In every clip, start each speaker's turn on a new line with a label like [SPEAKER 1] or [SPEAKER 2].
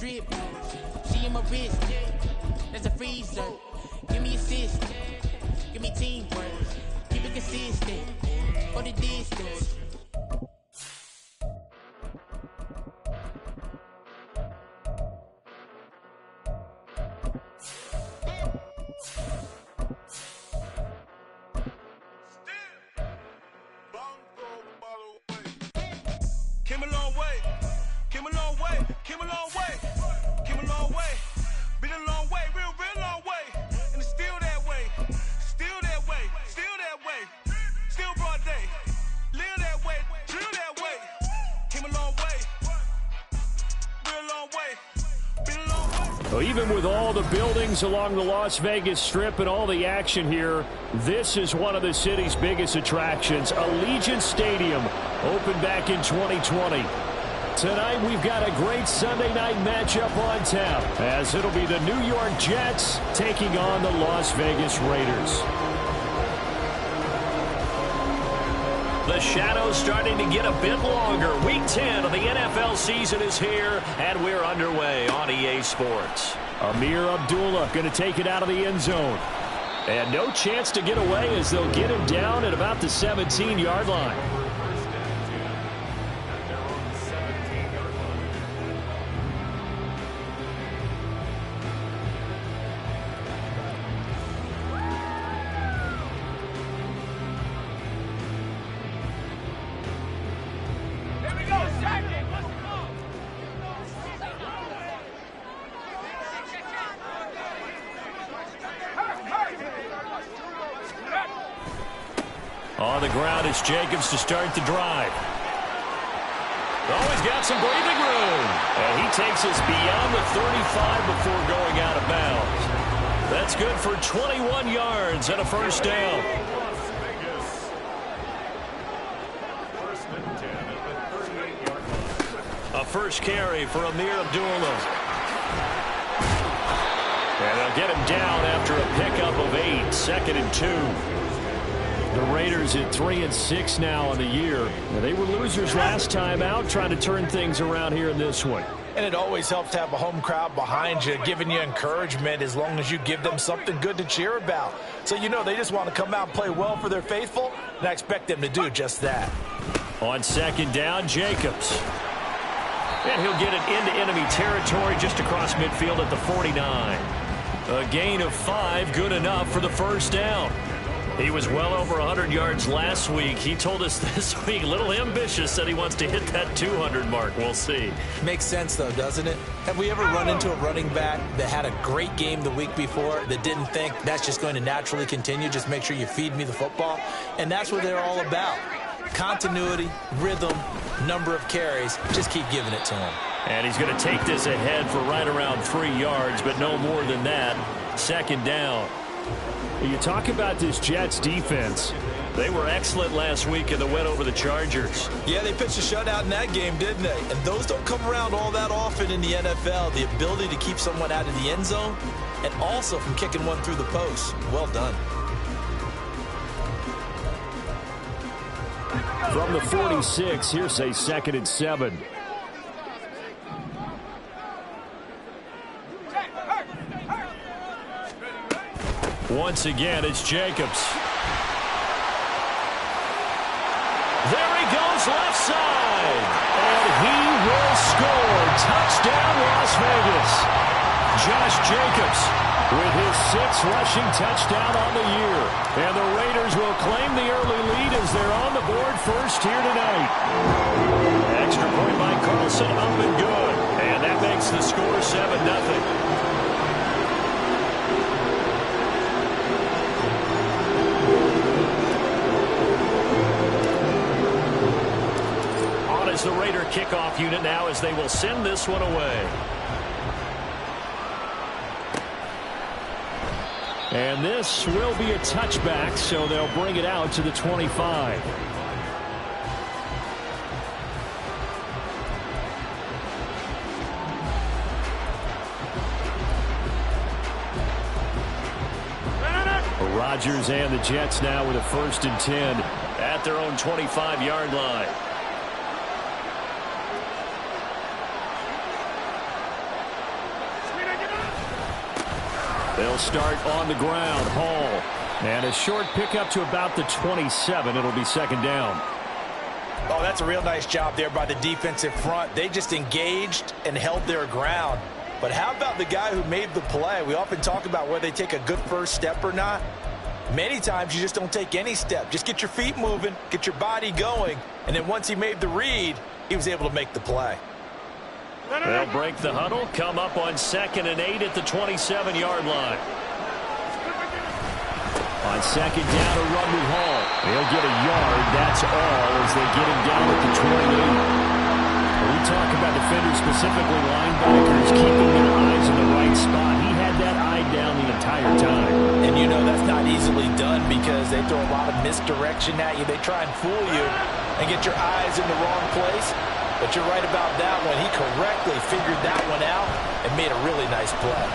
[SPEAKER 1] drip. She in my wrist. That's a freezer. Give me assist. Give me teamwork. Keep it consistent. For the distance.
[SPEAKER 2] Came a long way, came a long way, came a long way, came a long way, been a long way, real long way, and it's still that way, still that way, still that way, still broad day, live that way, drill that way, came a long way, real long way, been a long way.
[SPEAKER 3] Well, even with all the buildings along the Las Vegas Strip and all the action here, this is one of the city's biggest attractions. Allegiant Stadium opened back in 2020. Tonight we've got a great Sunday night matchup on tap, as it'll be the New York Jets taking on the Las Vegas Raiders.
[SPEAKER 4] The shadow's starting to get a bit longer. Week 10 of the NFL season is here, and we're underway on EA Sports.
[SPEAKER 3] Amir Abdullah going to take it out of the end zone. And no chance to get away as they'll get him down at about the 17-yard line. On the ground is Jacobs to start the drive. Oh, he's got some breathing room. And he takes us beyond the 35 before going out of bounds. That's good for 21 yards and a first down. A first carry for Amir Abdullah. And they'll get him down after a pickup of 8, 2nd and 2. The Raiders at 3-6 now on the year. They were losers last time out, trying to turn things around here in this one.
[SPEAKER 5] And it always helps to have a home crowd behind you, giving you encouragement as long as you give them something good to cheer about. So you know they just want to come out and play well for their faithful, and I expect them to do just that.
[SPEAKER 3] On second down, Jacobs. And he'll get it into enemy territory just across midfield at the 49. A gain of 5, good enough for the first down. He was well over 100 yards last week. He told us this week, a little ambitious, said he wants to hit that 200 mark. We'll see.
[SPEAKER 5] Makes sense, though, doesn't it? Have we ever run into a running back that had a great game the week before that didn't think that's just going to naturally continue? Just make sure you feed me the football. And that's what they're all about. Continuity, rhythm, number of carries. Just keep giving it to him.
[SPEAKER 3] And he's going to take this ahead for right around 3 yards, but no more than that. Second down. You talk about this Jets defense. They were excellent last week in the win over the Chargers.
[SPEAKER 5] Yeah, they pitched a shutout in that game, didn't they? And those don't come around all that often in the NFL. The ability to keep someone out of the end zone and also from kicking one through the post. Well done.
[SPEAKER 3] From the 46, here's a 2nd and 7. Once again, it's Jacobs. There he goes left side. And he will score. Touchdown, Las Vegas. Josh Jacobs with his 6th rushing touchdown on the year. And the Raiders will claim the early lead as they're on the board first here tonight. Extra point by Carlson, up and good. And that makes the score 7-0. The Raider kickoff unit now as they will send this one away. And this will be a touchback, so they'll bring it out to the 25. Rodgers and the Jets now with a 1st and 10 at their own 25-yard line.
[SPEAKER 4] They'll start on the ground. Hall. And a short pickup to about the 27. It'll be second down.
[SPEAKER 5] Oh, that's a real nice job there by the defensive front. They just engaged and held their ground. But how about the guy who made the play? We often talk about whether they take a good first step or not. Many times you just don't take any step. Just get your feet moving, get your body going, and then once he made the read, he was able to make the play.
[SPEAKER 4] They'll break the huddle, come up on 2nd and 8 at the 27-yard line. On second down, a run with Hall. They'll get a yard, that's all, as they get him down at the 28. We talk about defenders, specifically linebackers, keeping their eyes in the right spot. He had that eye down the entire time.
[SPEAKER 5] And you know that's not easily done because they throw a lot of misdirection at you. They try and fool you and get your eyes in the wrong place. But you're right about that one. He correctly figured that one out and made a really nice play.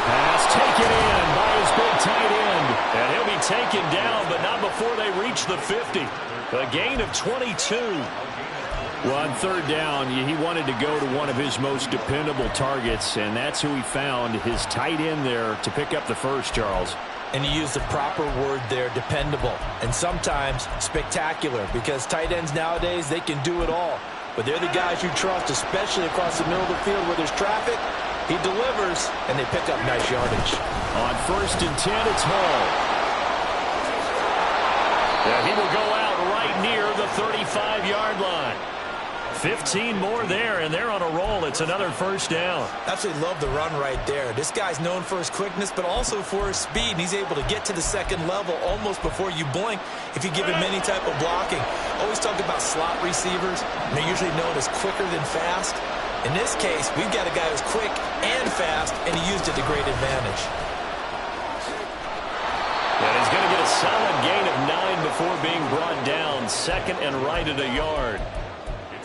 [SPEAKER 4] Pass taken in by his big tight end. And he'll be taken down, but not before they reach the 50. A gain of 22. Well, on third down, he wanted to go to one of his most dependable targets, and that's who he found, his tight end there, to pick up the first, Charles.
[SPEAKER 5] And he used the proper word there, dependable, and sometimes spectacular, because tight ends nowadays, they can do it all. But they're the guys you trust, especially across the middle of the field where there's traffic. He delivers, and they pick up nice yardage.
[SPEAKER 4] On 1st and 10, it's Hall. Yeah, he will go out right near the 35-yard line. 15 more there, and they're on a roll. It's another first down.
[SPEAKER 5] Absolutely love the run right there. This guy's known for his quickness, but also for his speed. And he's able to get to the second level almost before you blink if you give him any type of blocking. Always talk about slot receivers. They're usually known as quicker than fast. In this case, we've got a guy who's quick and fast, and he used it to great advantage.
[SPEAKER 4] And he's going to get a solid gain of 9 before being brought down. 2nd and right at a yard.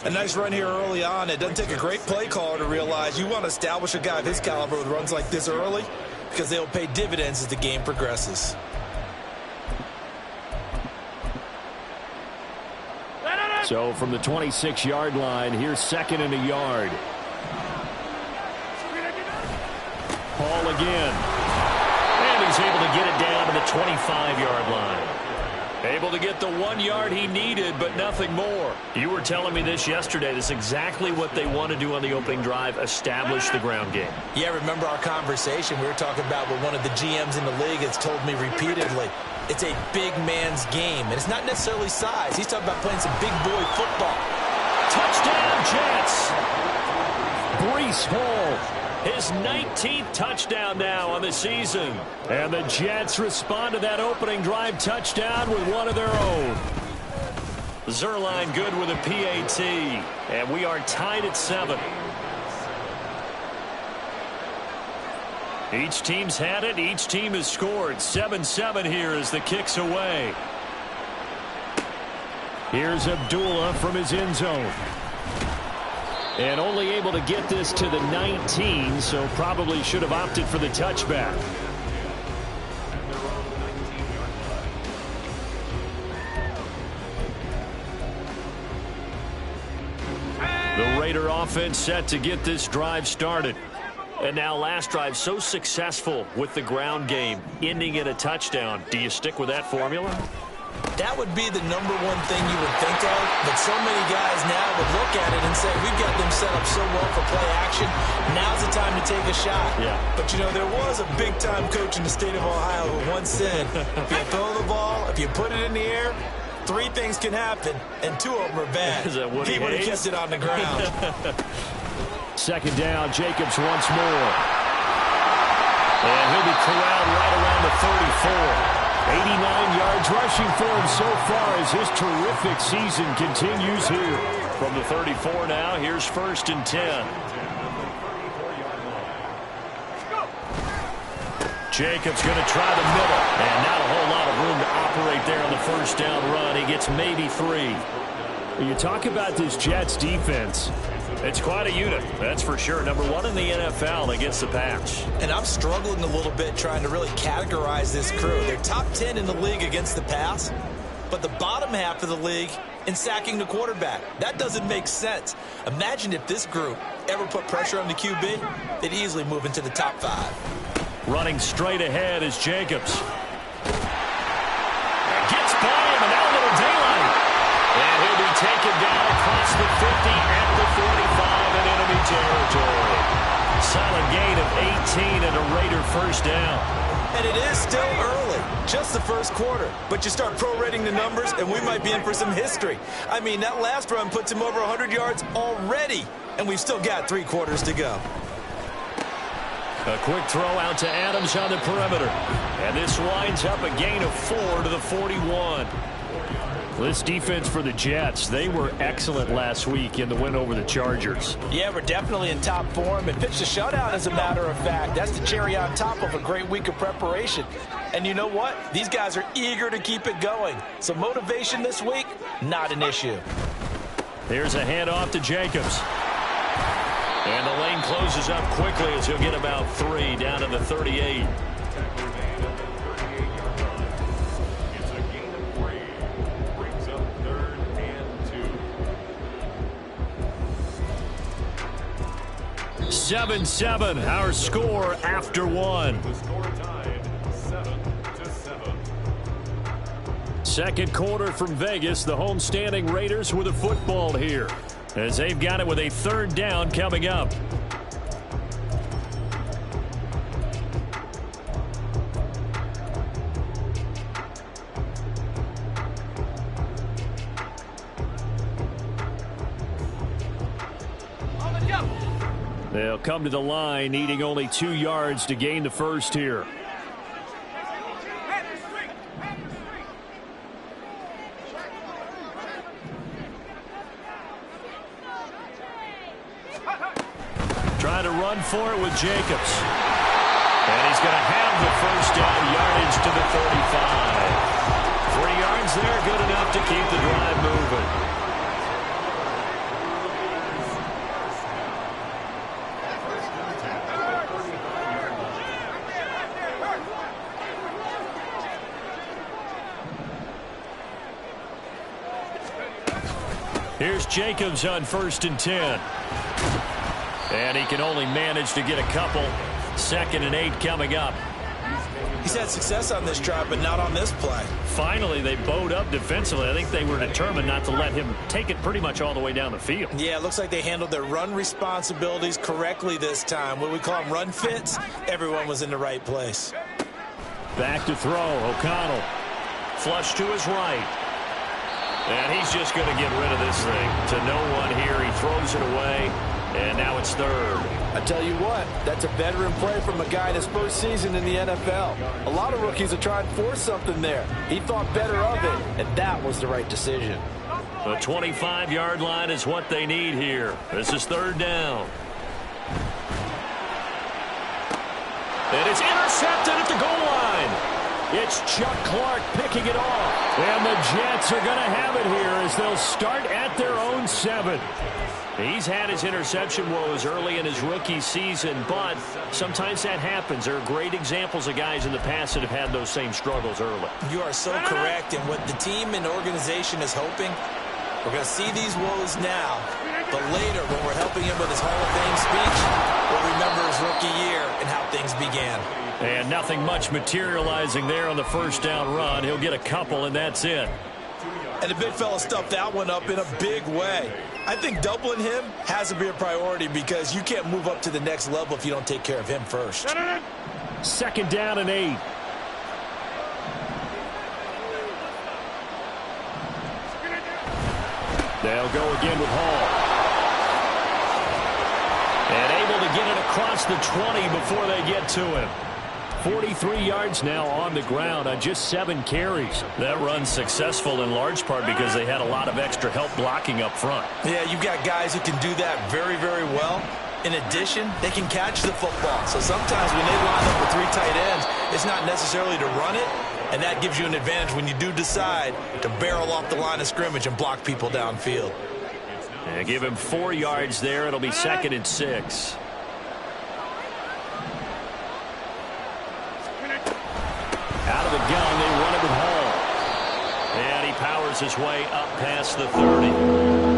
[SPEAKER 5] A nice run here early on. It doesn't take a great play caller to realize you want to establish a guy of his caliber with runs like this early because they'll pay dividends as the game progresses.
[SPEAKER 4] So from the 26-yard line, here's 2nd and a yard. Hall again. And he's able to get it down to the 25-yard line. Able to get the 1 yard he needed, but nothing more. You were telling me this yesterday. This is exactly what they want to do on the opening drive, establish the ground game.
[SPEAKER 5] Yeah, remember our conversation? We were talking about what one of the GMs in the league has told me repeatedly. It's a big man's game, and it's not necessarily size. He's talking about playing some big boy football.
[SPEAKER 4] Touchdown, Jets! Breece Hall. His 19th touchdown now on the season. And the Jets respond to that opening drive touchdown with one of their own. Zerline good with a PAT. And we are tied at 7. Each team's had it. Each team has scored. 7-7 here as the kick's away. Here's Abdullah from his end zone. And only able to get this to the 19, so probably should have opted for the touchback. The Raider offense set to get this drive started. And now last drive so successful with the ground game, ending in a touchdown. Do you stick with that formula?
[SPEAKER 5] That would be the number one thing you would think of, but so many guys now would look at it and say, we've got them set up so well for play action, now's the time to take a shot. Yeah. But, you know, there was a big-time coach in the state of Ohio who once said, if you throw the ball, if you put it in the air, 3 things can happen, and 2 of them are bad.
[SPEAKER 4] Is that what
[SPEAKER 5] he would have kept it on the ground.
[SPEAKER 4] Second down, Jacobs once more. And he'll be corralled right around the 34. 89 yards rushing for him so far as his terrific season continues here. From the 34 now, here's 1st and 10. Jacobs going to try the middle. And not a whole lot of room to operate there on the first down run. He gets maybe 3. You talk about this Jets defense. It's quite a unit, that's for sure. Number 1 in the NFL against the pass.
[SPEAKER 5] And I'm struggling a little bit trying to really categorize this crew. They're top 10 in the league against the pass, but the bottom half of the league in sacking the quarterback. That doesn't make sense. Imagine if this group ever put pressure on the QB, they'd easily move into the top 5.
[SPEAKER 4] Running straight ahead is Jacobs. Gets by him, and now a little daylight. And he'll be taken down across the 50 at the 45 in enemy territory. Solid gain of 18 and a Raider first down.
[SPEAKER 5] And it is still early, just the first quarter. But you start prorating the numbers, and we might be in for some history. I mean, that last run puts him over 100 yards already, and we've still got 3 quarters to go.
[SPEAKER 4] A quick throw out to Adams on the perimeter. And this winds up a gain of 4 to the 41. This defense for the Jets, they were excellent last week in the win over the Chargers.
[SPEAKER 5] Yeah, we're definitely in top form and pitched a shutout, as a matter of fact. That's the cherry on top of a great week of preparation. And you know what? These guys are eager to keep it going. So motivation this week, not an issue.
[SPEAKER 4] Here's a handoff to Jacobs. And the lane closes up quickly as he'll get about 3 down to the 38.
[SPEAKER 3] It's a gain of 3. Brings up 3rd and 2.
[SPEAKER 4] 7-7, our score after 1.
[SPEAKER 3] The score tied 7-7.
[SPEAKER 4] Second quarter from Vegas, the homestanding Raiders with a football here, as they've got it with a 3rd down coming up. They'll come to the line, needing only 2 yards to gain the first here. Trying to run for it with Jacobs. And he's going to have the first down, yardage to the 35. 3 yards there, good enough to keep the drive moving. Here's Jacobs on 1st and 10. And he can only manage to get a couple. 2nd and 8 coming up.
[SPEAKER 5] He's had success on this drive, but not on this play.
[SPEAKER 4] Finally, they bowed up defensively. I think they were determined not to let him take it pretty much all the way down the field.
[SPEAKER 5] Yeah, it looks like they handled their run responsibilities correctly this time. What we call them run fits, everyone was in the right place.
[SPEAKER 4] Back to throw, O'Connell. Flush to his right. And he's just going to get rid of this thing to no one here. He throws it away, and now it's 3rd.
[SPEAKER 6] I tell you what, that's a veteran play from a guy in his first season in the NFL. A lot of rookies are trying to force something there. He thought better of it, and that was the right decision.
[SPEAKER 4] The 25-yard line is what they need here. This is 3rd down. And it's intercepted at the goal line. It's Chuck Clark picking it off. And the Jets are going to have it here as they'll start at their own 7. He's had his interception woes early in his rookie season, but sometimes that happens. There are great examples of guys in the past that have had those same struggles early.
[SPEAKER 5] You are so correct, and what the team and organization is hoping, we're going to see these woes now, but later when we're helping him with his Hall of Fame speech, we'll remember his rookie year and how things began.
[SPEAKER 4] And nothing much materializing there on the first down run. He'll get a couple, and that's it.
[SPEAKER 5] And the big fella stuffed that one up in a big way. I think doubling him has to be a priority because you can't move up to the next level if you don't take care of him first.
[SPEAKER 4] 2nd down and 8. They'll go again with Hall. And able to get it across the 20 before they get to him. 43 yards now on the ground on just 7 carries. That run's successful in large part because they had a lot of extra help blocking up front.
[SPEAKER 5] Yeah, you've got guys who can do that very, very well. In addition, they can catch the football. So sometimes when they line up with 3 tight ends, it's not necessarily to run it, and that gives you an advantage when you do decide to barrel off the line of scrimmage and block people downfield.
[SPEAKER 4] And give him 4 yards there. It'll be 2nd and 6. Out of the gun, they run it with Hall. And he powers claws his way up past the 30.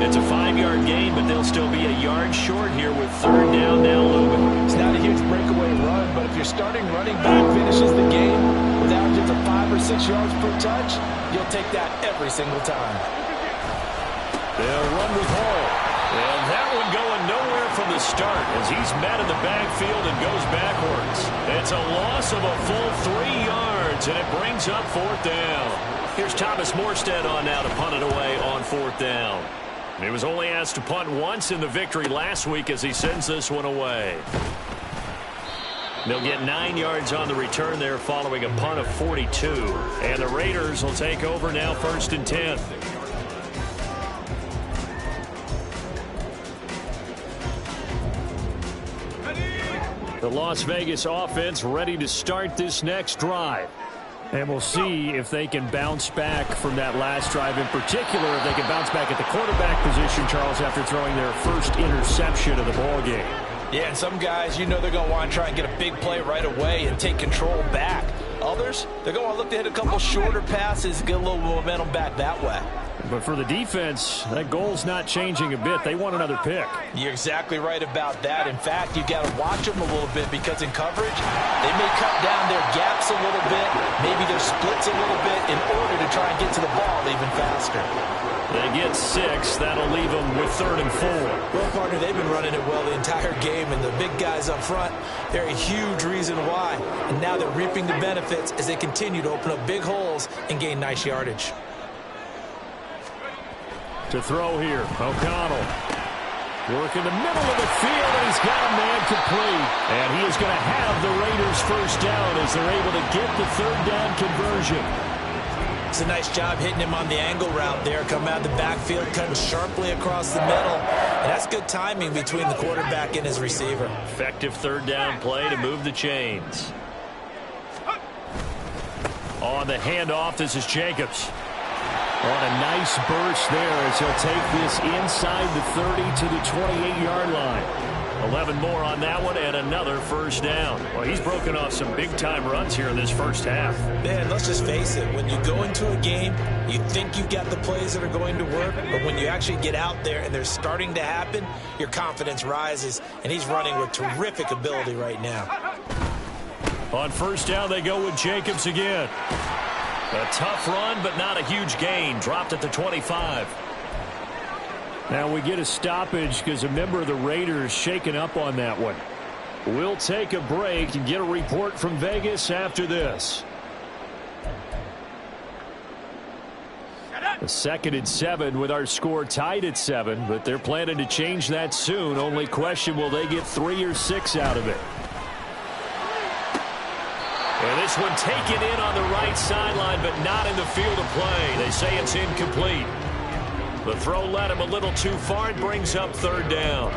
[SPEAKER 4] It's a 5-yard gain, but they'll still be a yard short here with third down now looming.
[SPEAKER 6] It's not a huge breakaway run, but if your starting running back finishes the game with averages of 5 or 6 yards per touch, you'll take that every single time.
[SPEAKER 4] They'll run with Hall. And that one going nowhere from the start as he's met in the backfield and goes backwards. It's a loss of a full 3 yards, and it brings up fourth down. Here's Thomas Morstead on now to punt it away on fourth down. He was only asked to punt once in the victory last week as he sends this one away. They'll get 9 yards on the return there following a punt of 42. And the Raiders will take over now 1st and 10. The Las Vegas offense ready to start this next drive. And we'll see if they can bounce back from that last drive, in particular if they can bounce back at the quarterback position, Charles, after throwing their first interception of the ballgame.
[SPEAKER 5] Yeah, and some guys, you know they're going to want to try and get a big play right away and take control back. Others, they're going to look to hit a couple shorter passes, get a little momentum back that way.
[SPEAKER 4] But for the defense, that goal's not changing a bit. They want another pick.
[SPEAKER 5] You're exactly right about that. In fact, you got to watch them a little bit because in coverage, they may cut down their gaps a little bit, maybe their splits a little bit in order to try and get to the ball even faster.
[SPEAKER 4] They get 6. That'll leave them with 3rd and 4.
[SPEAKER 5] Well, partner, they've been running it well the entire game, and the big guys up front, they're a huge reason why. And now they're reaping the benefits as they continue to open up big holes and gain nice yardage.
[SPEAKER 4] To throw here, O'Connell. Work in the middle of the field, and he's got a man complete. And he is going to have the Raiders first down as they're able to get the third down conversion.
[SPEAKER 5] It's a nice job hitting him on the angle route there. Come out of the backfield, cutting sharply across the middle. And that's good timing between the quarterback and his receiver.
[SPEAKER 4] Effective third down play to move the chains. On the handoff, this is Jacobs. On a nice burst there as he'll take this inside the 30 to the 28-yard line. 11 more on that one and another first down. Well, he's broken off some big-time runs here in this first half.
[SPEAKER 5] Man, let's just face it. When you go into a game, you think you've got the plays that are going to work, but when you actually get out there and they're starting to happen, your confidence rises, and he's running with terrific ability right now.
[SPEAKER 4] On first down, they go with Jacobs again. A tough run, but not a huge gain. Dropped at the 25. Now we get a stoppage because a member of the Raiders shaken up on that one. We'll take a break and get a report from Vegas after this. A 2nd and 7 with our score tied at 7, but they're planning to change that soon. Only question, will they get 3 or 6 out of it? And this one taken in on the right sideline, but not in the field of play. They say it's incomplete. The throw led him a little too far. It brings up third down.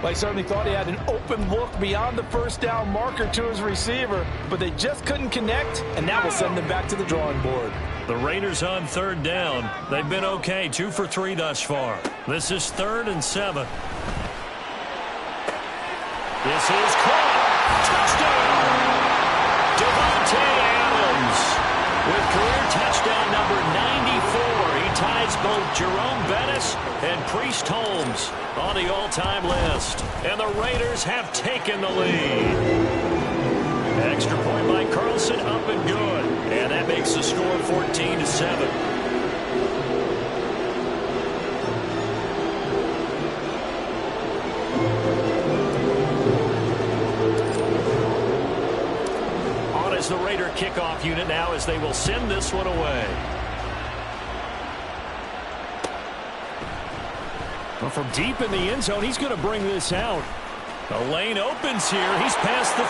[SPEAKER 6] Well, he certainly thought he had an open look beyond the first down marker to his receiver, but they just couldn't connect, and that will send them back to the drawing board.
[SPEAKER 4] The Raiders on third down. They've been okay, 2 for 3 thus far. This is 3rd and 7. This is caught. Touchdown! Devontae Adams with career touchdown number 94. He ties both Jerome Bettis and Priest Holmes on the all-time list. And the Raiders have taken the lead. Extra point by Carlson, up and good. And that makes the score 14-7. The Raider kickoff unit now as they will send this one away. Well, from deep in the end zone, he's going to bring this out. The lane opens here. He's past the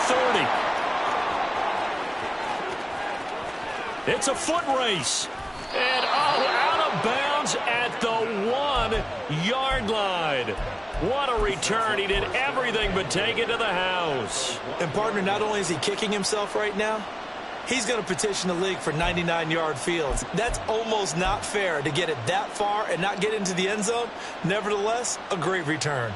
[SPEAKER 4] 30. It's a foot race. And out of bounds at the 1-yard line. What a return. He did everything but take it to the house.
[SPEAKER 5] And, partner, not only is he kicking himself right now, he's going to petition the league for 99-yard fields. That's almost not fair to get it that far and not get into the end zone. Nevertheless, a great return.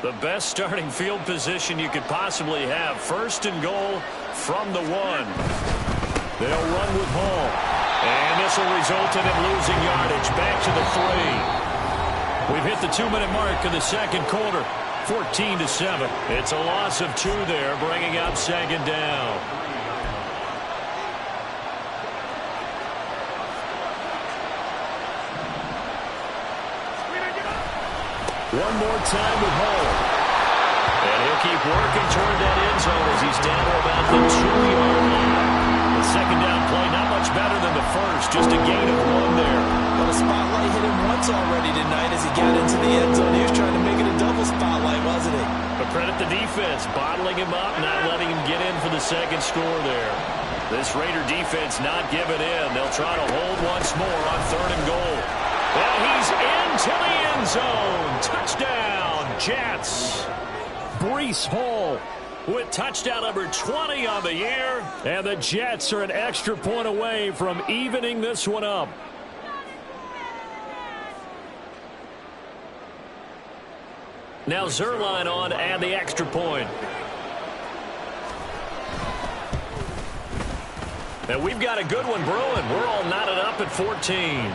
[SPEAKER 4] The best starting field position you could possibly have. 1st and goal from the 1. They'll run with Hall. And this will result in him losing yardage. Back to the 3. We've hit the 2-minute mark of the second quarter. 14-7. It's a loss of 2 there, bringing up 2nd down. One more time with Hall. And he'll keep working toward that end zone as he's down to about the 2-yard line. The 2nd down play, not much better than the first, just a gain of 1 there.
[SPEAKER 5] Well, the spotlight hit him once already tonight as he got into the end zone. He was trying to make it a double spotlight, wasn't he?
[SPEAKER 4] But credit the defense, bottling him up, not letting him get in for the 2nd score there. This Raider defense not giving in. They'll try to hold once more on 3rd and goal. And he's into the end zone. Touchdown, Jets. Breece Hall with touchdown number 20 on the year. And the Jets are an extra point away from evening this one up. Now Zerline on and the extra point. And we've got a good one brewing. We're all knotted up at 14.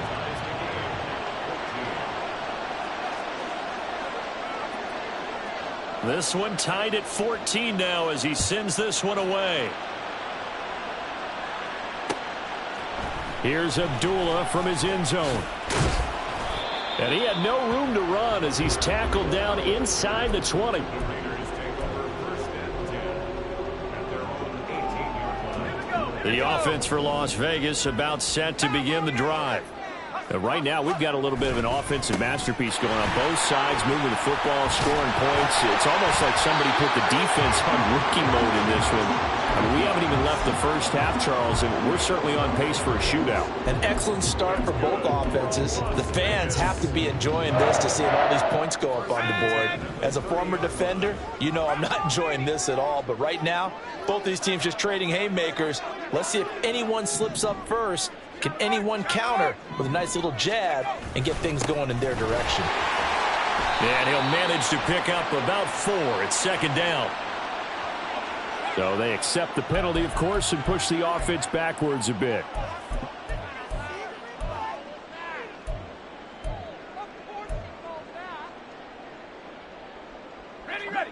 [SPEAKER 4] This one tied at 14 now as he sends this one away. Here's Abdullah from his end zone. And he had no room to run as he's tackled down inside the 20. The offense for Las Vegas about set to begin the drive. Right now, we've got a little bit of an offensive masterpiece going on. Both sides moving the football, scoring points. It's almost like somebody put the defense on rookie mode in this one. I mean, we haven't even left the first half, Charles, and we're certainly on pace for a shootout.
[SPEAKER 5] An excellent start for both offenses. The fans have to be enjoying this to see all these points go up on the board. As a former defender, you know I'm not enjoying this at all. But right now, both these teams just trading haymakers. Let's see if anyone slips up first. Can anyone counter with a nice little jab and get things going in their direction?
[SPEAKER 4] And he'll manage to pick up about 4. It's 2nd down. So they accept the penalty, of course, and push the offense backwards a bit.
[SPEAKER 2] Ready.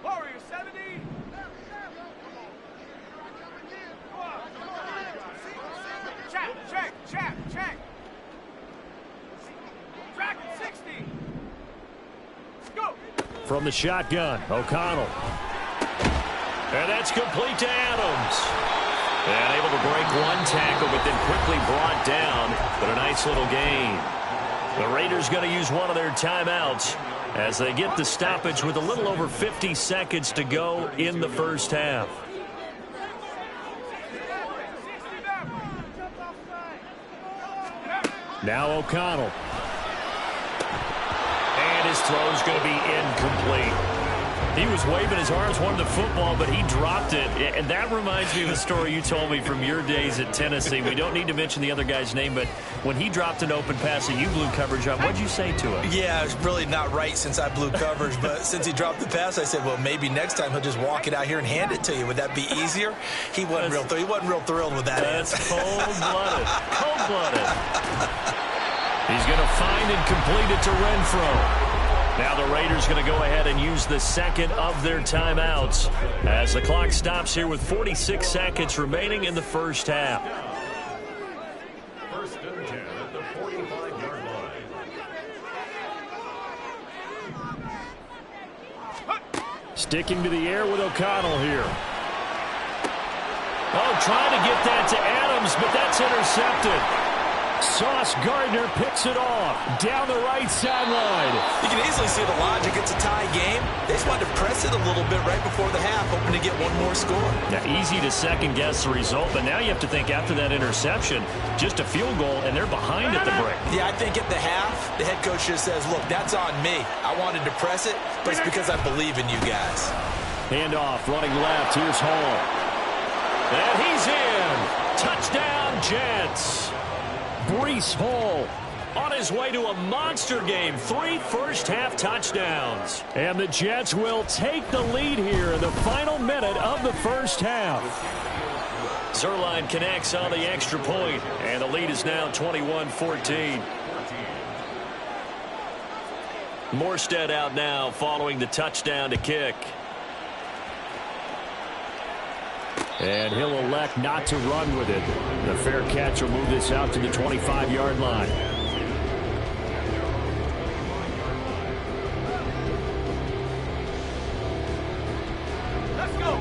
[SPEAKER 2] Warrior 70. Check. Dragon 60. Go.
[SPEAKER 4] From the shotgun, O'Connell. And that's complete to Adams. And able to break one tackle, but then quickly brought down. But a nice little gain. The Raiders going to use one of their timeouts as they get the stoppage with a little over 50 seconds to go in the first half. Now O'Connell. And his throw's going to be incomplete. He was waving his arms, wanted the football, but he dropped it. And that reminds me of a story you told me from your days at Tennessee. We don't need to mention the other guy's name, but when he dropped an open pass and you blew coverage on, what'd you say to him?
[SPEAKER 5] Yeah, it's really not right since I blew coverage, but since he dropped the pass, I said, well, maybe next time he'll just walk it out here and hand it to you. Would that be easier? He wasn't real thrilled with that.
[SPEAKER 4] That's cold-blooded. Cold-blooded. He's going to find and complete it to Renfro. Now the Raiders going to go ahead and use the second of their timeouts as the clock stops here with 46 seconds remaining in the first half.
[SPEAKER 3] First and 10 at the 45-yard line.
[SPEAKER 4] Sticking to the air with O'Connell here. Oh, trying to get that to Adams, but that's intercepted. Sauce Gardner picks it off down the right sideline.
[SPEAKER 5] You can easily see the logic. It's a tie game. They just wanted to press it a little bit right before the half, hoping to get one more score.
[SPEAKER 4] Now, easy to second-guess the result, but now you have to think after that interception, just a field goal, and they're behind at the break.
[SPEAKER 5] Yeah, I think at the half, the head coach just says, look, that's on me. I wanted to press it, but it's because I believe in you guys.
[SPEAKER 4] Handoff, running left. Here's Hall. And he's in. Touchdown, Jets. Breece Hall on his way to a monster game. 3 first-half touchdowns. And the Jets will take the lead here in the final minute of the first half. Zerline connects on the extra point, and the lead is now 21-14. Morstead out now following the touchdown to kick. And he'll elect not to run with it. The fair catch will move this out to the 25-yard line.
[SPEAKER 2] Let's go.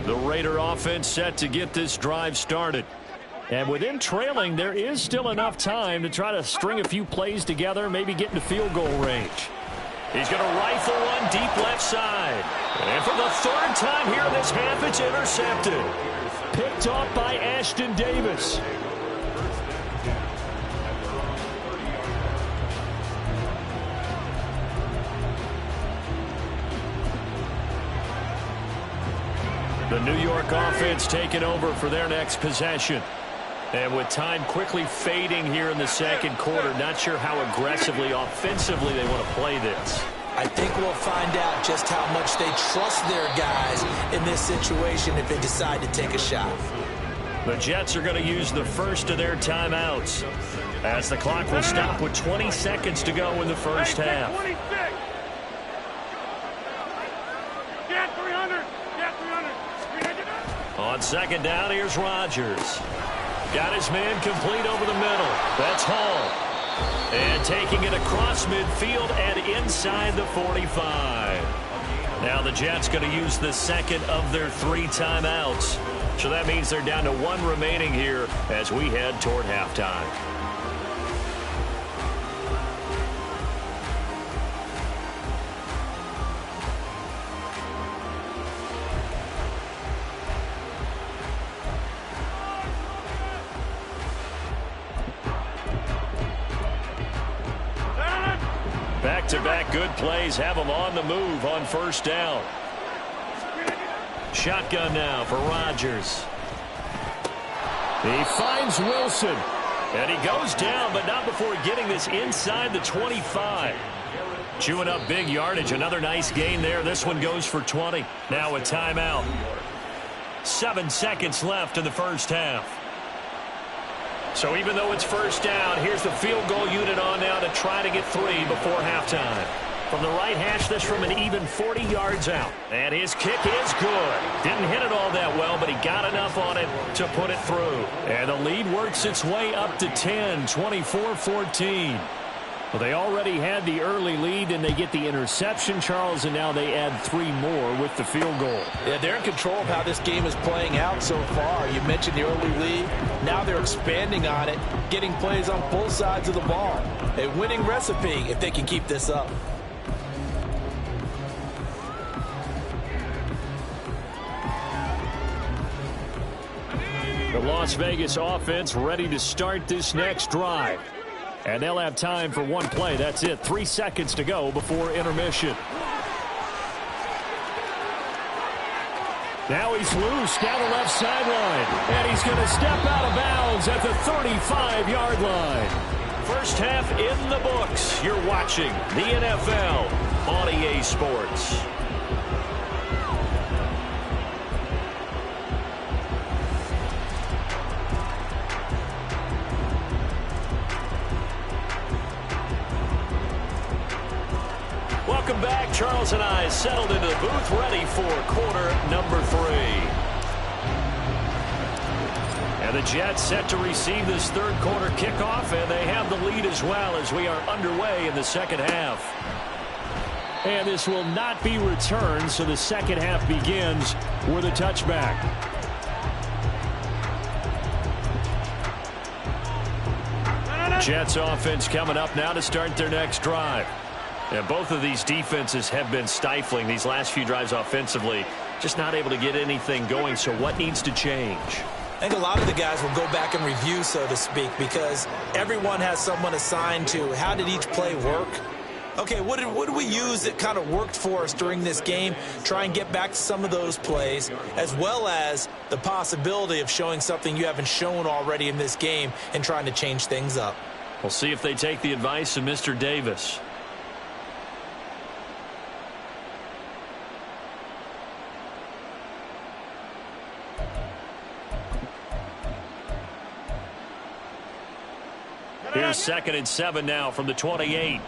[SPEAKER 4] The Raider offense set to get this drive started. And with him trailing, there is still enough time to try to string a few plays together, maybe get into field goal range. He's going to rifle one deep left side. And for the third time here in this half, it's intercepted. Picked off by Ashton Davis. The New York offense taking over for their next possession. And with time quickly fading here in the second quarter, not sure how aggressively, offensively they want to play this.
[SPEAKER 5] I think we'll find out just how much they trust their guys in this situation if they decide to take a shot.
[SPEAKER 4] The Jets are going to use the first of their timeouts as the clock will stop with 20 seconds to go in the first half.
[SPEAKER 2] 26. Get 300. Get 300.
[SPEAKER 4] On second down, here's Rodgers. Got his man complete over the middle. That's Hall. And taking it across midfield and inside the 45. Now the Jets going to use the second of their 3 timeouts. So that means they're down to 1 remaining here as we head toward halftime. Back-to-back good plays have them on the move on first down. Shotgun now for Rodgers. He finds Wilson. And he goes down, but not before getting this inside the 25. Chewing up big yardage. Another nice gain there. This one goes for 20. Now a timeout. 7 seconds left in the first half. So even though it's first down, here's the field goal unit on now to try to get 3 before halftime. From the right hash, this from an even 40 yards out. And his kick is good. Didn't hit it all that well, but he got enough on it to put it through. And the lead works its way up to 10, 24-14. Well, they already had the early lead, and they get the interception, Charles, and now they add 3 more with the field goal.
[SPEAKER 5] Yeah, they're in control of how this game is playing out so far. You mentioned the early lead. Now they're expanding on it, getting plays on both sides of the ball. A winning recipe if they can keep this up.
[SPEAKER 4] The Las Vegas offense ready to start this next drive. And they'll have time for 1 play. That's it. 3 seconds to go before intermission. Now he's loose down the left sideline. And he's going to step out of bounds at the 35-yard line. First half in the books. You're watching the NFL on EA Sports. Welcome back. Charles and I settled into the booth, ready for quarter number 3. And the Jets set to receive this third quarter kickoff, and they have the lead as well as we are underway in the second half. And this will not be returned, so the second half begins with a touchback. Jets offense coming up now to start their next drive. And both of these defenses have been stifling these last few drives offensively. Just not able to get anything going. So what needs to change?
[SPEAKER 5] I think a lot of the guys will go back and review, so to speak, because everyone has someone assigned to how did each play work okay, what did we use that kind of worked for us during this game? Try and get back to some of those plays, as well as the possibility of showing something you haven't shown already in this game and trying to change things up.
[SPEAKER 4] We'll see if they take the advice of Mr. Davis. Here's 2nd and 7 now from the 28.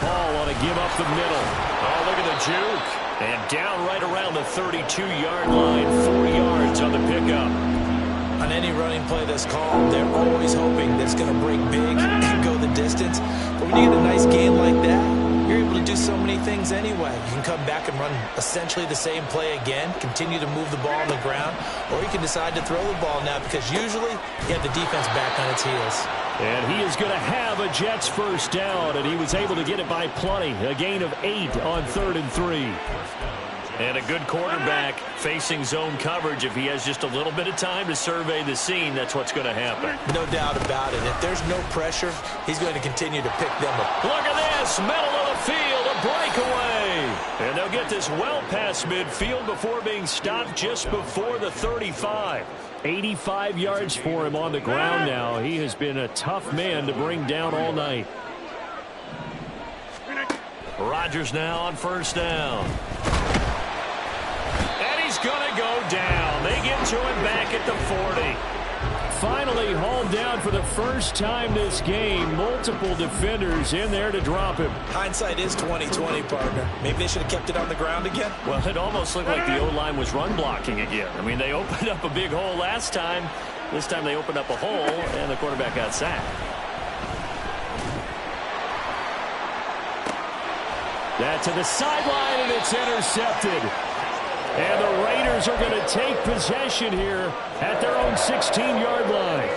[SPEAKER 4] Ball on a give up the middle. Oh, look at the juke. And down right around the 32-yard line. 4 yards on the pickup.
[SPEAKER 5] On any running play that's called, they're always hoping that it's going to break big and go the distance. But when you get a nice gain like that, you're able to do so many things anyway. You can come back and run essentially the same play again, continue to move the ball on the ground, or you can decide to throw the ball now because usually you have the defense back on its heels.
[SPEAKER 4] And he is going to have a Jets first down, and he was able to get it by plenty. A gain of 8 on 3rd and 3. And a good quarterback facing zone coverage. If he has just a little bit of time to survey the scene, that's what's going to happen.
[SPEAKER 5] No doubt about it. If there's no pressure, he's going to continue to pick them up.
[SPEAKER 4] Look at this. Middle of the field. A breakaway. And they'll get this well past midfield before being stopped just before the 35. 85 yards for him on the ground now. He has been a tough man to bring down all night. Rodgers now on first down. He's going to go down. They get to him back at the 40. Finally hauled down for the first time this game. Multiple defenders in there to drop him.
[SPEAKER 5] Hindsight is 20/20, partner. Maybe they should have kept it on the ground again.
[SPEAKER 4] Well, it almost looked like the O-line was run blocking again. I mean, they opened up a big hole last time. This time they opened up a hole, and the quarterback got sacked. That to the sideline, and it's intercepted. And the Raiders are going to take possession here at their own 16-yard line.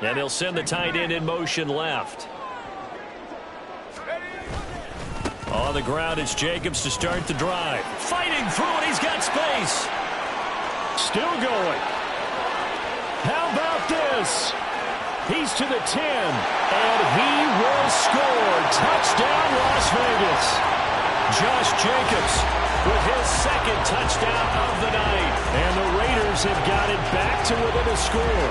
[SPEAKER 4] And they'll send the tight end in motion left. On the ground, it's Jacobs to start the drive. Fighting through it, he's got space. Still going. How about this? He's to the 10, and he will score. Touchdown, Las Vegas. Josh Jacobs with his 2nd touchdown of the night. And the Raiders have got it back to within a score.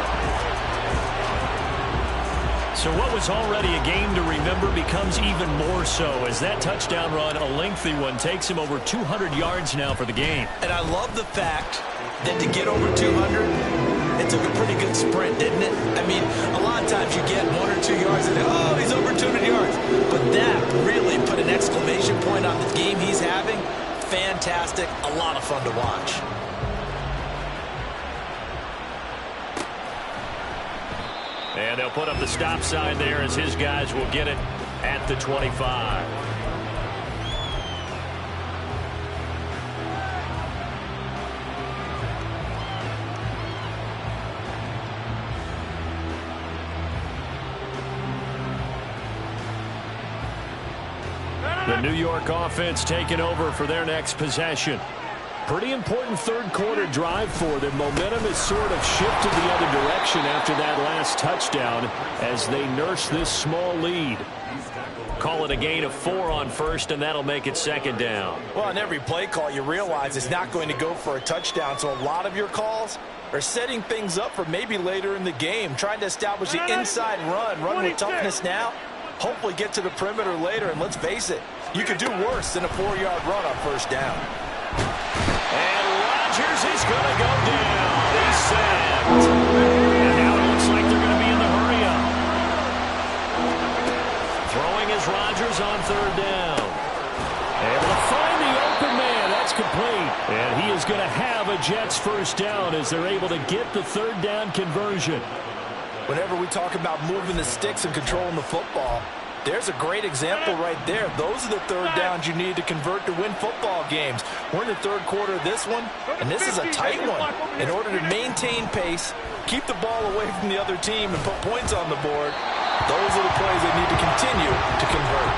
[SPEAKER 4] So what was already a game to remember becomes even more so as that touchdown run, a lengthy one, takes him over 200 yards now for the game.
[SPEAKER 5] And I love the fact that to get over 200, it took a pretty good sprint, didn't it? I mean, a lot of times you get 1 or 2 yards and, oh, he's over 200 yards. But that really put an exclamation point on the game he's having. Fantastic. A lot of fun to watch.
[SPEAKER 4] And they'll put up the stop sign there as his guys will get it at the 25. The New York offense taking over for their next possession. Pretty important third quarter drive for them. Momentum has sort of shifted the other direction after that last touchdown as they nurse this small lead. Call it a gain of 4 on first, and that'll make it 2nd down.
[SPEAKER 5] Well, on every play call, you realize it's not going to go for a touchdown, so a lot of your calls are setting things up for maybe later in the game, trying to establish the inside run with toughness now, hopefully get to the perimeter later, and let's face it, you could do worse than a 4-yard run on first down.
[SPEAKER 4] And Rodgers is going to go down. He's sacked. And now it looks like they're going to be in the hurry-up. Throwing is Rodgers on 3rd down. Able to find the open man. That's complete. And he is going to have a Jets first down as they're able to get the 3rd down conversion.
[SPEAKER 5] Whenever we talk about moving the sticks and controlling the football, there's a great example right there. Those are the 3rd downs you need to convert to win football games. We're in the 3rd quarter of this one, and this is a tight one. In order to maintain pace, keep the ball away from the other team, and put points on the board, those are the plays they need to continue to convert.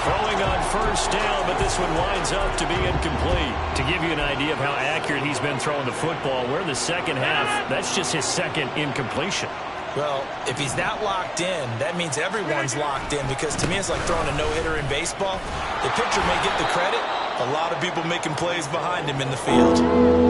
[SPEAKER 4] Throwing on first down, but this one winds up to be incomplete. To give you an idea of how accurate he's been throwing the football, we're in the second half. That's just his second incompletion.
[SPEAKER 5] Well, if he's not locked in, that means everyone's locked in, because to me it's like throwing a no-hitter in baseball. The pitcher may get the credit. A lot of people making plays behind him in the field.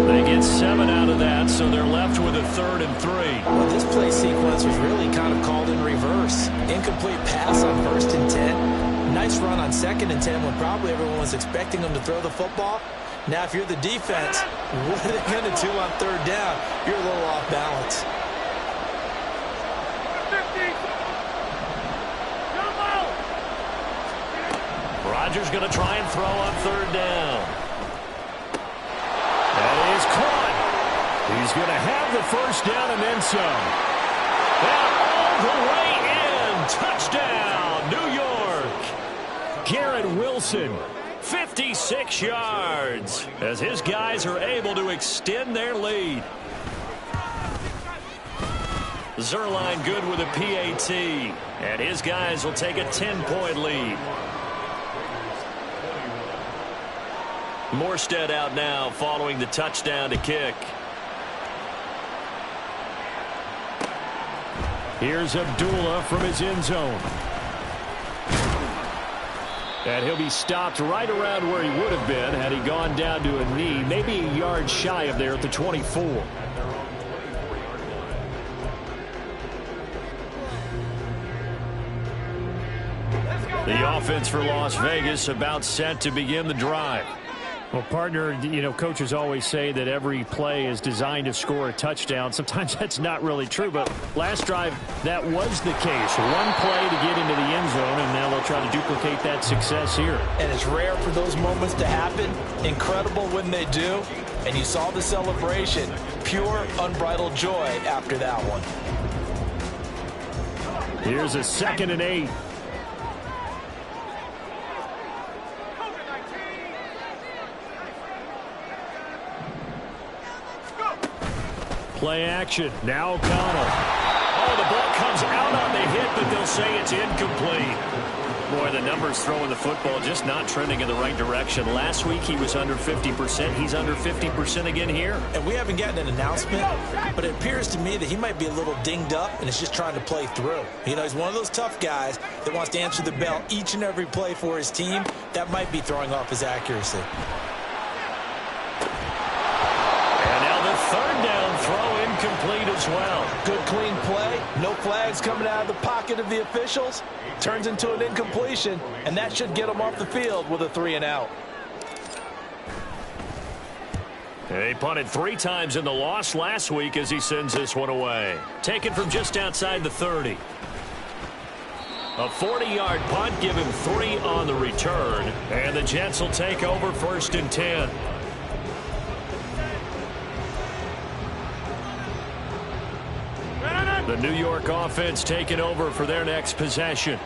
[SPEAKER 4] They get 7 out of that, so they're left with a 3rd and 3.
[SPEAKER 5] Well, this play sequence was really kind of called in reverse. Incomplete pass on 1st and 10. Nice run on 2nd and 10 when probably everyone was expecting him to throw the football. Now, if you're the defense, what are they going to do on 3rd down? You're a little off balance.
[SPEAKER 4] Rodgers going to try and throw on 3rd down. That is caught. He's going to have the 1st down and then some. And all the way in. Touchdown, New York. Garrett Wilson, 56 yards, as his guys are able to extend their lead. Zerline good with a PAT, and his guys will take a 10-point lead. Morstead out now following the touchdown to kick. Here's Abdullah from his end zone. And he'll be stopped right around where he would have been had he gone down to a knee, maybe a yard shy of there at the 24. The offense for Las Vegas about set to begin the drive. Well, partner, you know, coaches always say that every play is designed to score a touchdown. Sometimes that's not really true, but last drive, that was the case. One play to get into the end zone, and now they'll try to duplicate that success here.
[SPEAKER 5] And it's rare for those moments to happen. Incredible when they do. And you saw the celebration. Pure, unbridled joy after that one.
[SPEAKER 4] Here's a 2nd and 8. Play action. Now O'Connell. Oh, the ball comes out on the hit, but they'll say it's incomplete. Boy, the numbers throwing the football just not trending in the right direction. Last week he was under 50%. He's under 50% again here.
[SPEAKER 5] And we haven't gotten an announcement, but it appears to me that he might be a little dinged up and is just trying to play through. You know, he's one of those tough guys that wants to answer the bell each and every play for his team. That might be throwing off his accuracy.
[SPEAKER 4] And now the 3rd down throw incomplete as well.
[SPEAKER 6] Good clean play. No flags coming out of the pocket of the officials. Turns into an incompletion, and that should get him off the field with a 3 and out.
[SPEAKER 4] He punted 3 times in the loss last week as he sends this one away. Taken from just outside the 30. A 40-yard punt, give him 3 on the return. And the Jets will take over 1st and 10. The New York offense taking over for their next possession.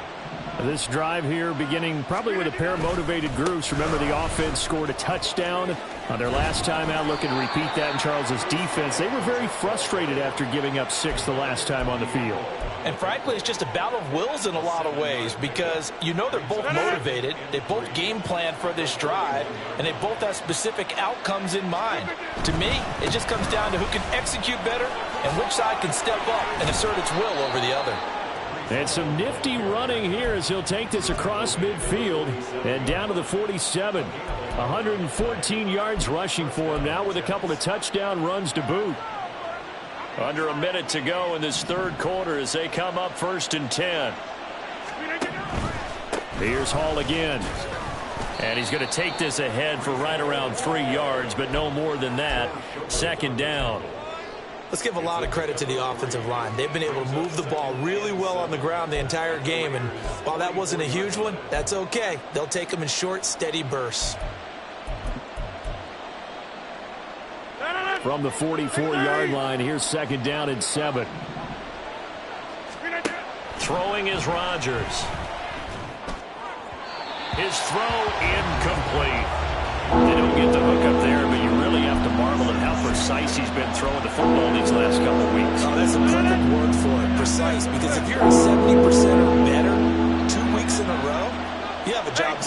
[SPEAKER 4] This drive here beginning probably with a pair of motivated groups. Remember, the offense scored a touchdown on their last time out. Looking to repeat that in Charles's defense. They were very frustrated after giving up 6 the last time on the field.
[SPEAKER 5] And frankly, it's just a battle of wills in a lot of ways, because you know they're both motivated. They both game plan for this drive, and they both have specific outcomes in mind. To me, it just comes down to who can execute better and which side can step up and assert its will over the other.
[SPEAKER 4] And some nifty running here as he'll take this across midfield and down to the 47. 114 yards rushing for him now with a couple of touchdown runs to boot. Under a minute to go in this 3rd quarter as they come up 1st and 10. Here's Hall again. And he's going to take this ahead for right around 3 yards, but no more than that. 2nd down.
[SPEAKER 5] Let's give a lot of credit to the offensive line. They've been able to move the ball really well on the ground the entire game. And while that wasn't a huge one, that's okay. They'll take them in short, steady bursts.
[SPEAKER 4] From the 44-yard line, here's 2nd down and 7. Throwing is Rodgers. His throw incomplete. They don't get the hook up there, but you really have to marvel at how precise he's been throwing the football these last couple of weeks.
[SPEAKER 5] Oh, that's a perfect word for it, precise, because if you're at 70% or better 2 weeks in a row, you have a job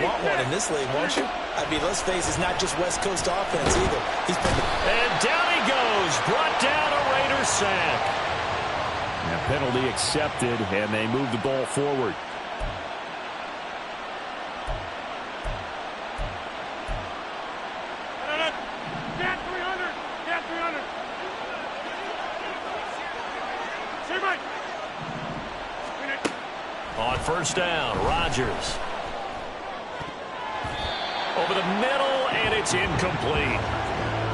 [SPEAKER 5] want one in this league, won't you? I mean, let's face it, it's not just West Coast offense either.
[SPEAKER 4] And down he goes. Brought down a Raider sack.
[SPEAKER 3] And penalty accepted, and they move the ball forward.
[SPEAKER 4] On first down, Rodgers. Over the middle, and it's incomplete.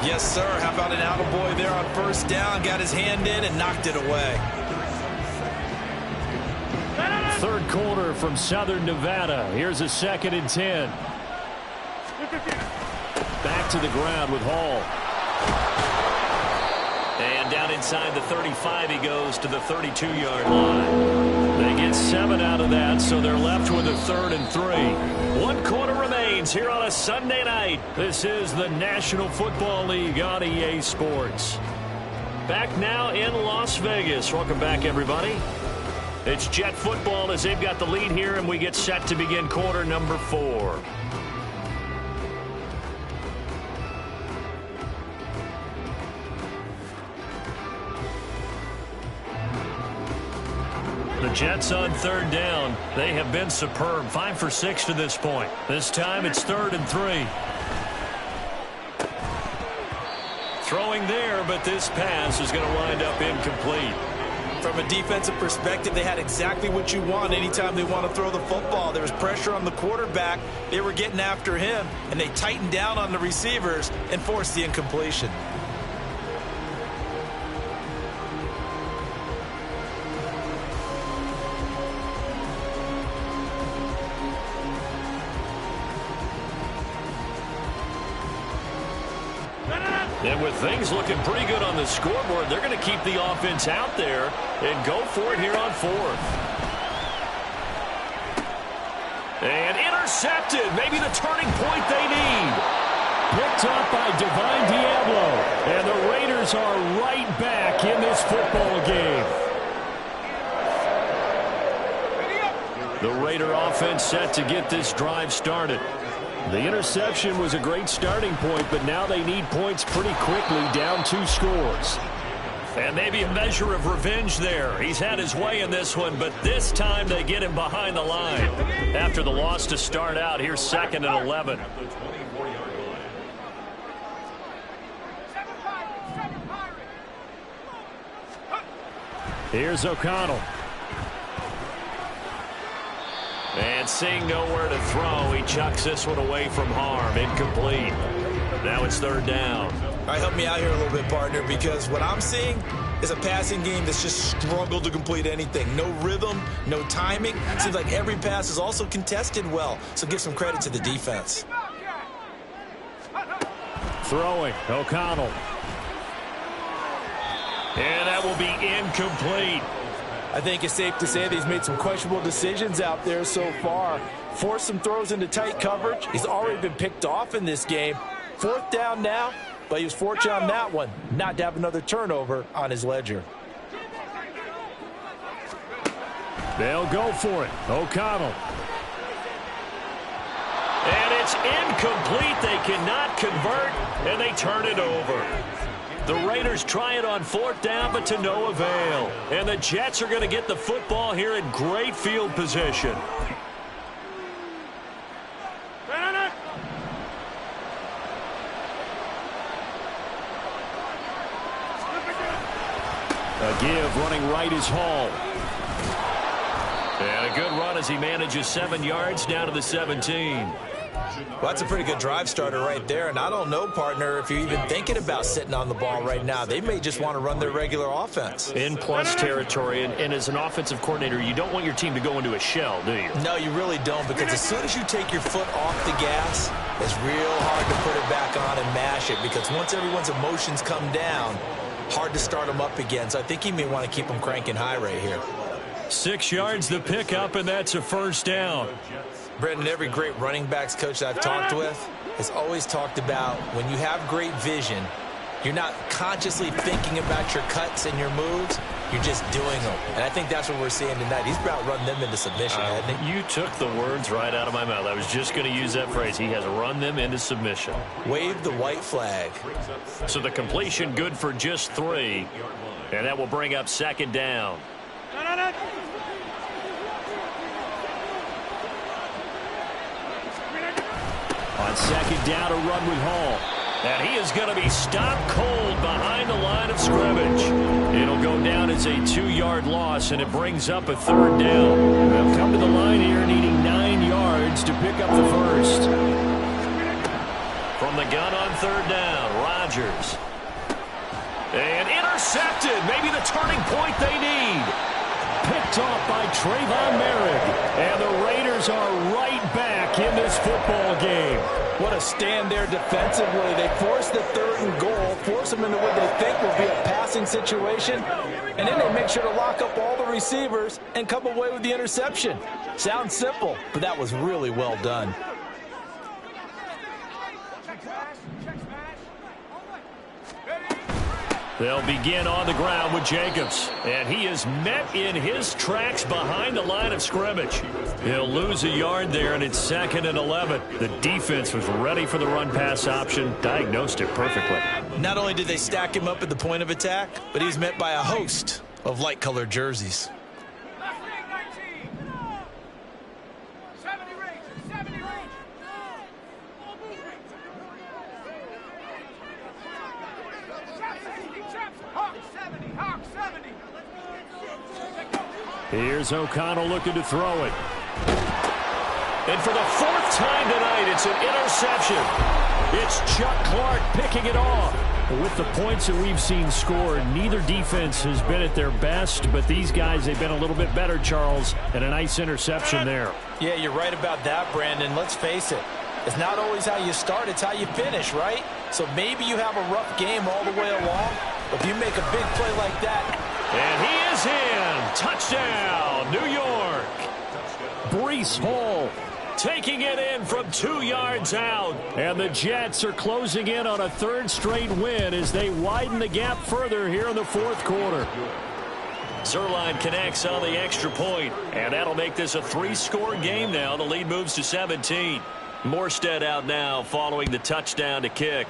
[SPEAKER 5] Yes, sir. How about an attaboy there on first down? Got his hand in and knocked it away.
[SPEAKER 4] Third quarter from Southern Nevada. Here's a 2nd and 10. Back to the ground with Hall. And down inside the 35, he goes to the 32-yard line. They get 7 out of that, so they're left with a 3rd and 3. 1 quarter remains here on a Sunday night. This is the National Football League on EA Sports. Back now in Las Vegas. Welcome back, everybody. It's Jet football as they've got the lead here, and we get set to begin quarter number 4. The Jets on 3rd down. They have been superb. 5 for 6 to this point. This time it's 3rd and 3. Throwing there, but this pass is going to wind up incomplete.
[SPEAKER 5] From a defensive perspective, they had exactly what you want anytime they want to throw the football. There was pressure on the quarterback. They were getting after him, and they tightened down on the receivers and forced the incompletion.
[SPEAKER 4] And with things looking pretty good on the scoreboard, they're going to keep the offense out there and go for it here on 4th. And intercepted. Maybe the turning point they need. Picked up by Divine Diablo. And the Raiders are right back in this football game. The Raider offense set to get this drive started. The interception was a great starting point, but now they need points pretty quickly, down 2 scores. And maybe a measure of revenge there. He's had his way in this one, but this time they get him behind the line. After the loss to start out, here's 2nd and 11. Here's O'Connell. And seeing nowhere to throw, he chucks this one away from harm. Incomplete. Now it's 3rd down.
[SPEAKER 5] All right, help me out here a little bit, partner, because what I'm seeing is a passing game that's just struggled to complete anything. No rhythm, no timing. Seems like every pass is also contested well, so give some credit to the defense.
[SPEAKER 4] Throwing, O'Connell. And that will be incomplete.
[SPEAKER 6] I think it's safe to say that he's made some questionable decisions out there so far. Forced some throws into tight coverage. He's already been picked off in this game. 4th down now, but he was fortunate on that one not to have another turnover on his ledger.
[SPEAKER 4] They'll go for it. O'Connell. And it's incomplete. They cannot convert, and they turn it over. The Raiders try it on 4th down, but to no avail. And the Jets are going to get the football here in great field position. A give, running right is Hall. And a good run as he manages 7 yards down to the 17.
[SPEAKER 5] Well, that's a pretty good drive starter right there, and I don't know, partner, if you're even thinking about sitting on the ball right now. They may just want to run their regular offense.
[SPEAKER 4] In plus territory, and as an offensive coordinator, you don't want your team to go into a shell, do you?
[SPEAKER 5] No, you really don't, because as soon as you take your foot off the gas, it's real hard to put it back on and mash it, because once everyone's emotions come down, hard to start them up again. So I think you may want to keep them cranking high right here.
[SPEAKER 4] 6 yards the pickup, and that's a 1st down.
[SPEAKER 5] Brendan, every great running backs coach that I've talked with has always talked about when you have great vision, you're not consciously thinking about your cuts and your moves. You're just doing them. And I think that's what we're seeing tonight. He's about run them into submission, hasn't he?
[SPEAKER 4] You took the words right out of my mouth. I was just going to use that phrase. He has run them into submission.
[SPEAKER 5] Wave the white flag.
[SPEAKER 4] So the completion good for just 3. And that will bring up second down. On second down, a run with Hall. And he is going to be stopped cold behind the line of scrimmage. It'll go down as a 2-yard loss, and it brings up a third down. They'll come to the line here needing 9 yards to pick up the first. From the gun on third down, Rodgers. And intercepted. Maybe the turning point they need. Picked off by Trayvon Merritt. And the Raiders are right back in this football game.
[SPEAKER 6] What a stand there defensively. They force the 3rd and goal, force them into what they think will be a passing situation, and then they make sure to lock up all the receivers and come away with the interception. Sounds simple, but that was really well done.
[SPEAKER 4] They'll begin on the ground with Jacobs. And he is met in his tracks behind the line of scrimmage. He'll lose a yard there, and it's 2nd and 11. The defense was ready for the run-pass option, diagnosed it perfectly.
[SPEAKER 5] Not only did they stack him up at the point of attack, but he's met by a host of light-colored jerseys.
[SPEAKER 4] Here's O'Connell looking to throw it. And for the 4th time tonight, it's an interception. It's Chuck Clark picking it off. With the points that we've seen scored, neither defense has been at their best, but these guys, they've been a little bit better, Charles, and a nice interception there.
[SPEAKER 6] Yeah, you're right about that, Brandon. Let's face it. It's not always how you start, it's how you finish, right? So maybe you have a rough game all the way along, but if you make a big play like that.
[SPEAKER 4] And he is in. Touchdown, New York. Breece Hall taking it in from 2 yards out. And the Jets are closing in on a 3rd straight win as they widen the gap further here in the 4th quarter. Zerline connects on the extra point, and that'll make this a 3-score game now. The lead moves to 17. Morstead out now following the touchdown to kick.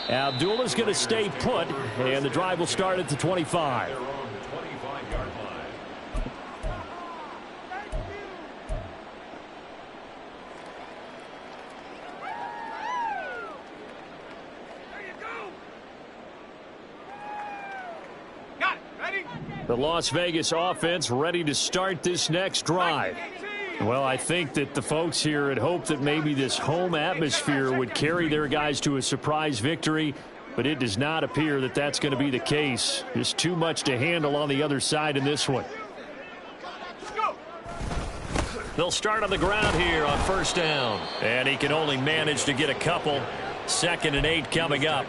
[SPEAKER 4] Abdullah's going to stay put, and the drive will start at the 25. The Las Vegas offense ready to start this next drive. Well, I think that the folks here had hoped that maybe this home atmosphere would carry their guys to a surprise victory, but it does not appear that that's going to be the case. There's too much to handle on the other side in this one. They'll start on the ground here on 1st down, and he can only manage to get a couple. 2nd and 8 coming up.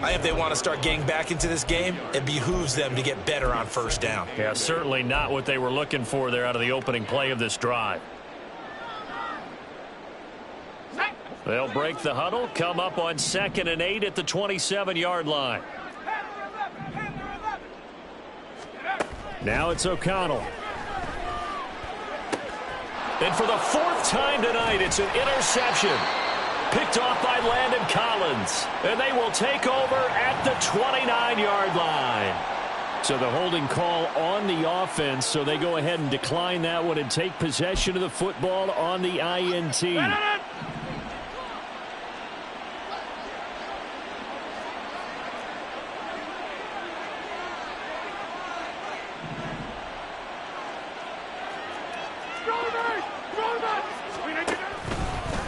[SPEAKER 5] If they want to start getting back into this game, it behooves them to get better on 1st down.
[SPEAKER 4] Yeah, certainly not what they were looking for there out of the opening play of this drive. They'll break the huddle, come up on 2nd and 8 at the 27-yard line. Now it's O'Connell. And for the 4th time tonight, it's an interception. Picked off by Landon Collins. And they will take over at the 29-yard line. So the holding call on the offense, so they go ahead and decline that one and take possession of the football on the INT.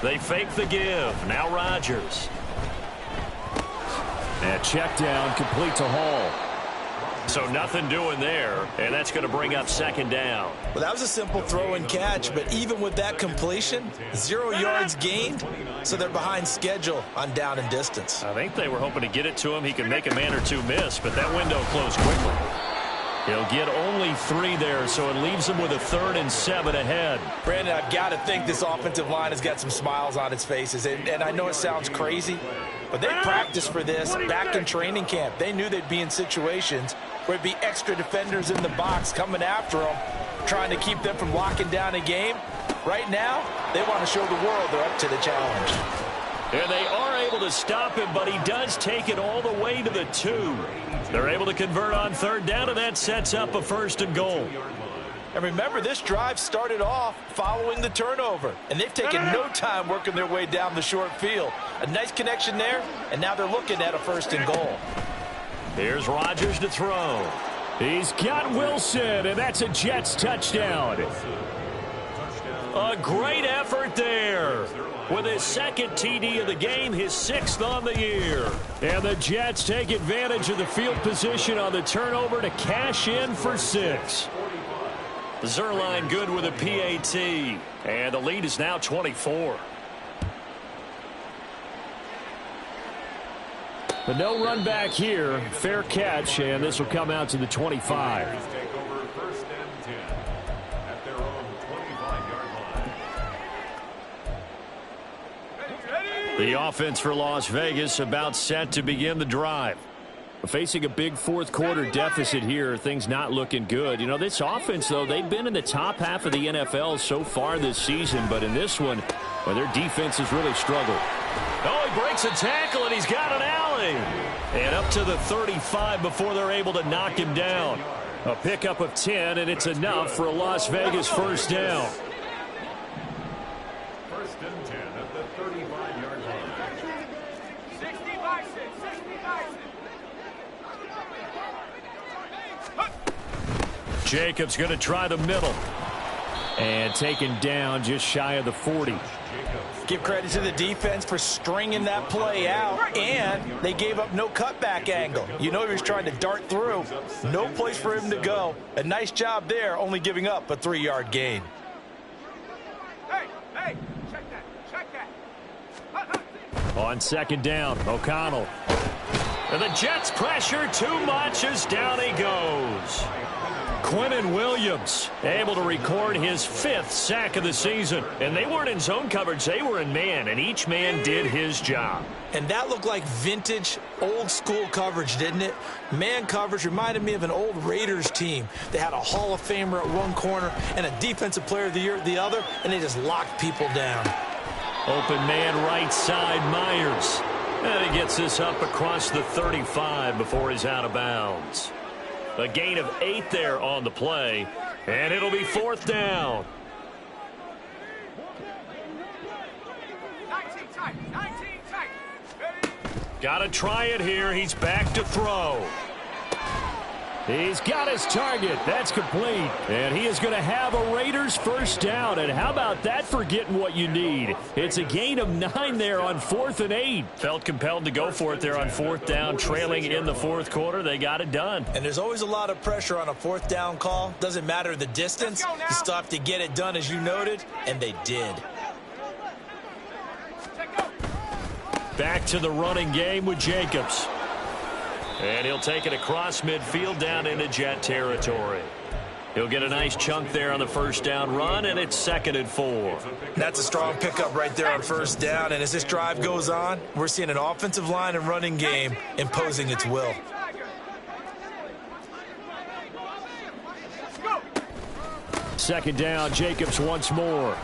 [SPEAKER 4] They fake the give. Now Rodgers. And check down complete to Hall. So nothing doing there, and that's going to bring up 2nd down.
[SPEAKER 5] Well, that was a simple throw and catch, but even with that completion, 0 yards gained, so they're behind schedule on down and distance.
[SPEAKER 4] I think they were hoping to get it to him. He could make a man or two miss, but that window closed quickly. He'll get only 3 there, so it leaves him with a 3rd and 7 ahead.
[SPEAKER 6] Brandon, I've got to think this offensive line has got some smiles on its faces, and I know it sounds crazy, But they practiced for this back in training camp. They knew they'd be in situations where there'd be extra defenders in the box coming after them, trying to keep them from locking down a game. Right now, they want to show the world they're up to the challenge.
[SPEAKER 4] And they are able to stop him, but he does take it all the way to the 2. They're able to convert on third down, and that sets up a 1st and goal.
[SPEAKER 6] And remember, this drive started off following the turnover, and they've taken no time working their way down the short field. A nice connection there, and now they're looking at a 1st and goal.
[SPEAKER 4] Here's Rodgers to throw. He's got Wilson, and that's a Jets touchdown. A great effort there. With his 2nd TD of the game, his 6th on the year. And the Jets take advantage of the field position on the turnover to cash in for 6. Zerline good with a PAT. And the lead is now 24. But no run back here. Fair catch, and this will come out to the 25. The offense for Las Vegas about set to begin the drive. Facing a big 4th quarter deficit here, things not looking good. You know, this offense, though, they've been in the top half of the NFL so far this season, but in this one, well, their defense has really struggled. Oh, he breaks a tackle, and he's got an alley. And up to the 35 before they're able to knock him down. A pickup of 10, and it's enough for a Las Vegas 1st down.
[SPEAKER 3] 1st and 10 at the 35-yard line.
[SPEAKER 2] 65-6.
[SPEAKER 4] Jacobs going to try the middle. And taken down just shy of the 40.
[SPEAKER 6] Give credit to the defense for stringing that play out, and they gave up no cutback angle. You know he was trying to dart through. No place for him to go. A nice job there, only giving up a 3-yard gain.
[SPEAKER 2] Hey, check that.
[SPEAKER 4] On 2nd down, O'Connell. And the Jets pressure too much as down he goes. Quinnen Williams able to record his 5th sack of the season. And they weren't in zone coverage, they were in man, and each man did his job.
[SPEAKER 6] And that looked like vintage, old-school coverage, didn't it? Man coverage reminded me of an old Raiders team. They had a Hall of Famer at one corner and a Defensive Player of the Year at the other, and they just locked people down.
[SPEAKER 4] Open man right side, Myers. And he gets this up across the 35 before he's out of bounds. A gain of 8 there on the play, and it'll be 4th down.
[SPEAKER 2] 19 tight.
[SPEAKER 4] Got to try it here. He's back to throw. He's got his target. That's complete. And he is going to have a Raiders 1st down. And how about that for getting what you need? It's a gain of 9 there on 4th and 8. Felt compelled to go for it there on 4th down, trailing in the 4th quarter. They got it done.
[SPEAKER 6] And there's always a lot of pressure on a 4th down call. Doesn't matter the distance. You still have to get it done, as you noted, and they did.
[SPEAKER 4] Back to the running game with Jacobs. And he'll take it across midfield down into Jet territory. He'll get a nice chunk there on the 1st down run, and it's 2nd and 4.
[SPEAKER 6] That's a strong pickup right there on 1st down. And as this drive goes on, we're seeing an offensive line and running game imposing its will.
[SPEAKER 4] Second down, Jacobs once more.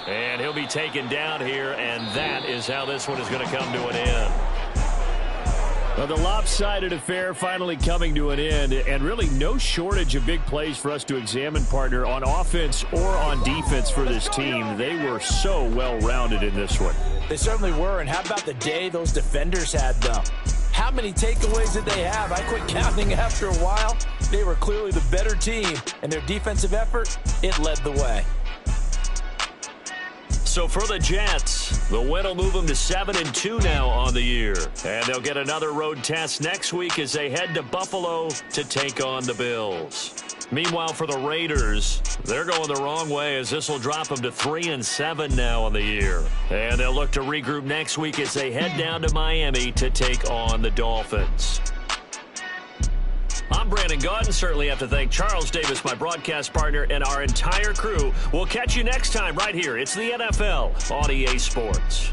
[SPEAKER 4] And he'll be taken down here, and that is how this one is going to come to an end. Well, the lopsided affair finally coming to an end, and really no shortage of big plays for us to examine, partner, on offense or on defense for this team. They were so well-rounded in this one.
[SPEAKER 6] They certainly were, and how about the day those defenders had, though? How many takeaways did they have? I quit counting after a while. They were clearly the better team, and their defensive effort, it led the way.
[SPEAKER 4] So for the Jets, the win will move them to 7-2 now on the year. And they'll get another road test next week as they head to Buffalo to take on the Bills. Meanwhile, for the Raiders, they're going the wrong way as this will drop them to 3-7 now on the year. And they'll look to regroup next week as they head down to Miami to take on the Dolphins. I'm Brandon Gaudin. Certainly have to thank Charles Davis, my broadcast partner, and our entire crew. We'll catch you next time right here. It's the NFL on EA Sports.